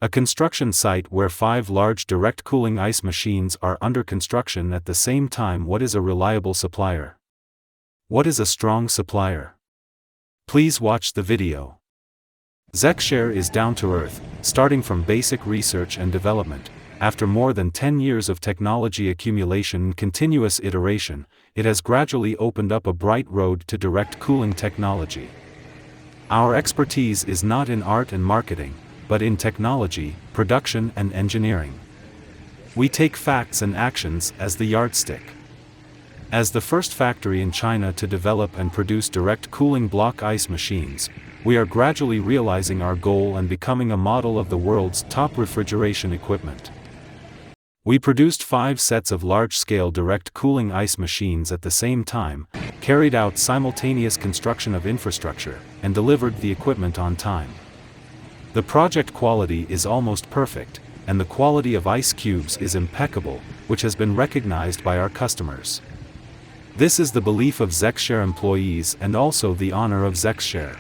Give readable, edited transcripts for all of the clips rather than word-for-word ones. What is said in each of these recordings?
A construction site where 5 large direct cooling ice machines are under construction at the same time. What is a reliable supplier? What is a strong supplier? Please watch the video. ZXSHARE is down to earth, starting from basic research and development. After more than 10 years of technology accumulation and continuous iteration, it has gradually opened up a bright road to direct cooling technology. Our expertise is not in art and marketing, but in technology, production and engineering. We take facts and actions as the yardstick. As the first factory in China to develop and produce direct cooling block ice machines, we are gradually realizing our goal and becoming a model of the world's top refrigeration equipment. We produced 5 sets of large-scale direct cooling ice machines at the same time, carried out simultaneous construction of infrastructure, and delivered the equipment on time. The project quality is almost perfect, and the quality of ice cubes is impeccable, which has been recognized by our customers. This is the belief of ZXSHARE employees and also the honor of ZXSHARE.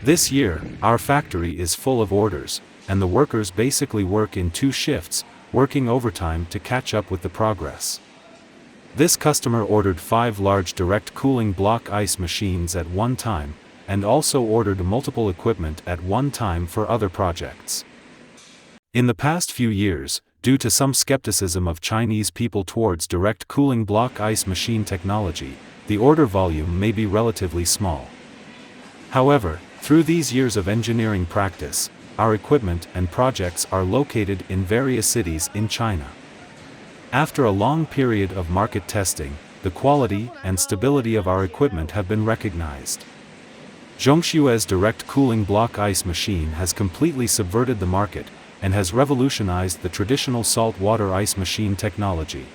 This year, our factory is full of orders, and the workers basically work in 2 shifts, working overtime to catch up with the progress. This customer ordered 5 large direct cooling block ice machines at one time, and also ordered multiple equipment at one time for other projects. In the past few years, due to some skepticism of Chinese people towards direct cooling block ice machine technology, the order volume may be relatively small. However, through these years of engineering practice, our equipment and projects are located in various cities in China. After a long period of market testing, the quality and stability of our equipment have been recognized. Zhongshue's direct cooling block ice machine has completely subverted the market, and has revolutionized the traditional salt water ice machine technology.